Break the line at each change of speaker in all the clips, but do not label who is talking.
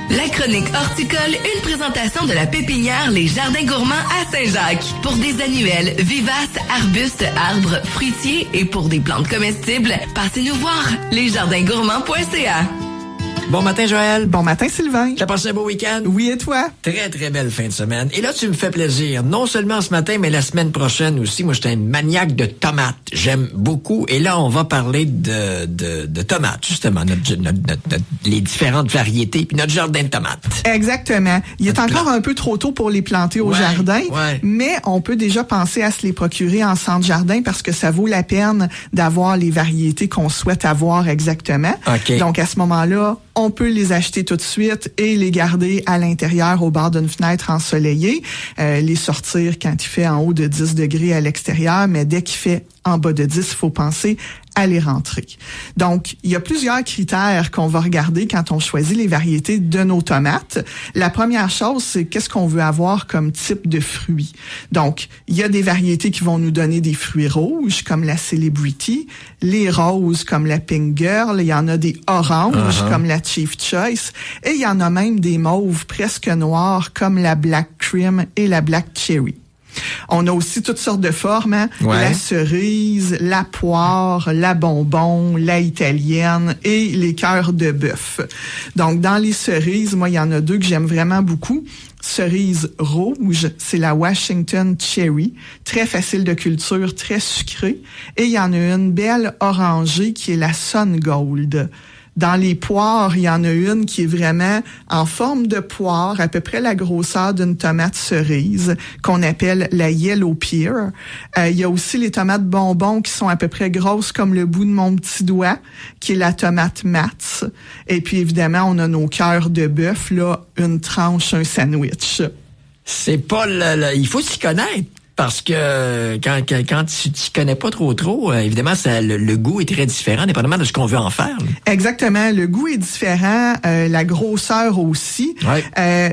La chronique horticole, une présentation de la pépinière Les Jardins Gourmands à Saint-Jacques. Pour des annuelles, vivaces, arbustes, arbres, fruitiers et pour des plantes comestibles, passez nous voir, lesjardingourmands.ca.
Bon matin, Joël.
Bon matin, Sylvain.
T'as passé un beau week-end?
Oui, et toi?
Très, très belle fin de semaine. Et là, tu me fais plaisir. Non seulement ce matin, mais la semaine prochaine aussi. Moi, j'étais un maniaque de tomates. J'aime beaucoup. Et là, on va parler de tomates, justement. Les différentes variétés, puis notre jardin de tomates.
Exactement. Il est encore un peu trop tôt pour les planter au jardin, mais on peut déjà penser à se les procurer en centre-jardin parce que ça vaut la peine d'avoir les variétés qu'on souhaite avoir exactement.
Okay.
Donc, à ce moment-là, on peut les acheter tout de suite et les garder à l'intérieur au bord d'une fenêtre ensoleillée, les sortir quand il fait en haut de 10 degrés à l'extérieur, mais dès qu'il fait en bas de 10, il faut penser à les rentrer. Donc, il y a plusieurs critères qu'on va regarder quand on choisit les variétés de nos tomates. La première chose, c'est qu'est-ce qu'on veut avoir comme type de fruits. Donc, il y a des variétés qui vont nous donner des fruits rouges, comme la Celebrity, les roses, comme la Pink Girl, il y en a des oranges, comme la Chief Choice, et il y en a même des mauves presque noirs, comme la Black Cream et la Black Cherry. On a aussi toutes sortes de formes, hein? La cerise, la poire, la bonbon, la italienne et les cœurs de bœuf. Donc, dans les cerises, moi, il y en a deux que j'aime vraiment beaucoup. Cerise rouge, c'est la Washington Cherry, très facile de culture, très sucrée. Et il y en a une belle orangée qui est la Sun Gold. Dans les poires, il y en a une qui est vraiment en forme de poire, à peu près la grosseur d'une tomate cerise, qu'on appelle la Yellow Pear. Il y a aussi les tomates bonbons qui sont à peu près grosses comme le bout de mon petit doigt, qui est la tomate Matz. Et puis évidemment, on a nos cœurs de bœuf, là, une tranche, un sandwich.
C'est pas il faut s'y connaître. Parce que quand tu connais pas trop, évidemment, le goût est très différent, dépendamment de ce qu'on veut en faire.
Exactement. Le goût est différent, la grosseur aussi.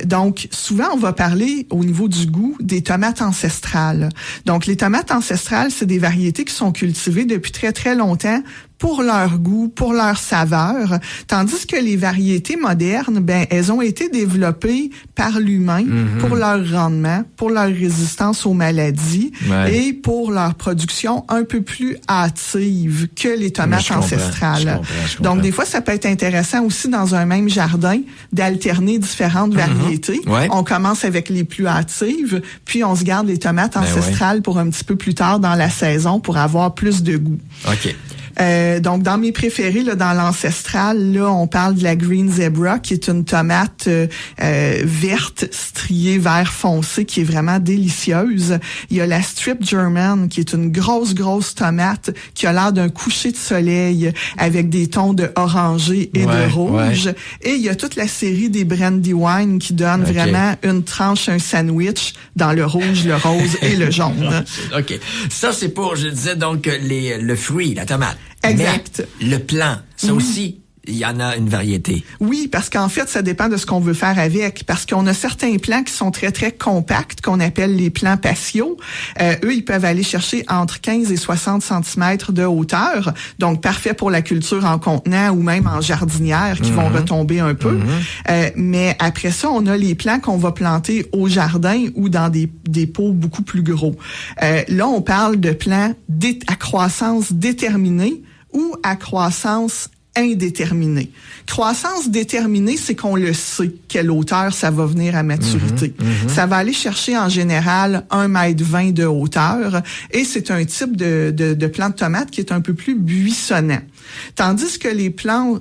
Donc, souvent, on va parler au niveau du goût des tomates ancestrales. Donc, les tomates ancestrales, c'est des variétés qui sont cultivées depuis très, très longtemps pour leur goût, pour leur saveur, tandis que les variétés modernes, ben, elles ont été développées par l'humain pour leur rendement, pour leur résistance aux maladies et pour leur production un peu plus hâtive que les tomates ancestrales. Je comprends. Donc, des fois, ça peut être intéressant aussi dans un même jardin d'alterner différentes variétés. On commence avec les plus hâtives, puis on se garde les tomates ancestrales pour un petit peu plus tard dans la saison pour avoir plus de goût.
OK.
Donc, dans mes préférés, là, dans l'ancestral, là, on parle de la Green Zebra, qui est une tomate verte, striée vert foncé, qui est vraiment délicieuse. Il y a la Strip German, qui est une grosse tomate, qui a l'air d'un coucher de soleil, avec des tons de orangé et de rouge. Et il y a toute la série des Brandywine, qui donne vraiment une tranche, un sandwich, dans le rouge, le rose et le jaune.
OK. Ça, c'est pour, je disais, donc, le fruit, la tomate.
Exact.
Mais le plant, ça aussi, il y en a une variété.
Oui, parce qu'en fait, ça dépend de ce qu'on veut faire avec. Parce qu'on a certains plants qui sont très, très compacts, qu'on appelle les plants patio. Eux, ils peuvent aller chercher entre 15 et 60 cm de hauteur. Donc, parfait pour la culture en contenant ou même en jardinière qui vont retomber un peu. Mais après ça, on a les plants qu'on va planter au jardin ou dans des pots beaucoup plus gros. Là, on parle de plants à croissance déterminée ou à croissance indéterminée. Croissance déterminée, c'est qu'on le sait, quelle hauteur ça va venir à maturité. Ça va aller chercher en général 1,20 m de hauteur et c'est un type de plant de tomate qui est un peu plus buissonnant. Tandis que les plants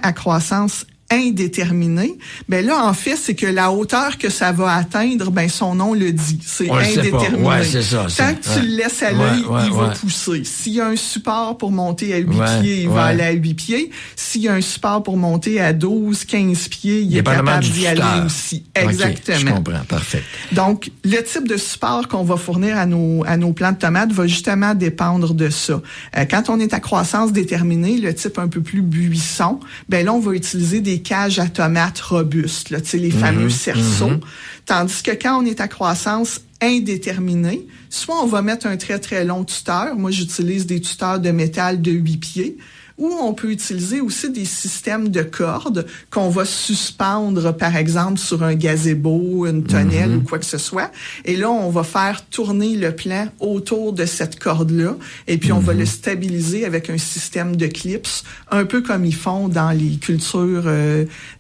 à croissance indéterminé, ben là, en fait, c'est que la hauteur que ça va atteindre, ben son nom le dit. C'est indéterminé.
C'est ça.
Tant que tu le laisses aller, il va pousser. S'il y a un support pour monter à 8 pieds, il va aller à 8 pieds. S'il y a un support pour monter à 12, 15 pieds, il est capable d'y aller aussi. Exactement.
Okay, je comprends. Parfait.
Donc, le type de support qu'on va fournir à nos plants de tomates va justement dépendre de ça. Quand on est à croissance déterminée, le type un peu plus buisson, ben là, on va utiliser des cages à tomates robustes, là, tu sais, les fameux cerceaux. Tandis que quand on est à croissance indéterminée, soit on va mettre un très, très long tuteur. Moi, j'utilise des tuteurs de métal de 8 pieds, ou on peut utiliser aussi des systèmes de cordes qu'on va suspendre, par exemple, sur un gazebo, une tonnelle ou quoi que ce soit. Et là, on va faire tourner le plant autour de cette corde-là et puis on va le stabiliser avec un système de clips, un peu comme ils font dans les cultures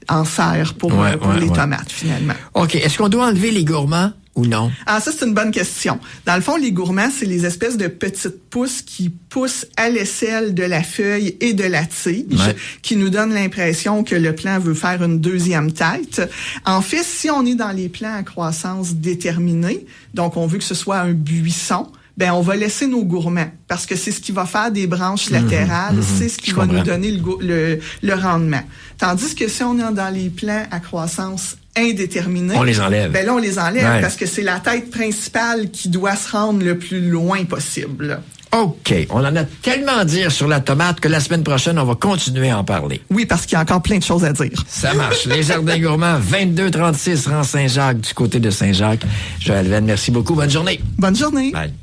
en serre pour les tomates, finalement.
OK. Est-ce qu'on doit enlever les gourmands ou non?
Ah, ça, c'est une bonne question. Dans le fond, les gourmands, c'est les espèces de petites pousses qui poussent à l'aisselle de la feuille et de la tige, qui nous donnent l'impression que le plant veut faire une deuxième tête. En fait, si on est dans les plants à croissance déterminée, donc on veut que ce soit un buisson, ben on va laisser nos gourmands parce que c'est ce qui va faire des branches latérales, c'est ce qui va nous donner le rendement. Tandis que si on est dans les plants à croissance indéterminée,
on les enlève.
Ben là, on les enlève parce que c'est la tête principale qui doit se rendre le plus loin possible.
OK. On en a tellement à dire sur la tomate que la semaine prochaine, on va continuer à en parler.
Oui, parce qu'il y a encore plein de choses à dire.
Ça marche. Les Jardins Gourmands, 2236 rang Saint-Jacques, du côté de Saint-Jacques. Joël Venn, merci beaucoup. Bonne journée.
Bonne journée.
Bye.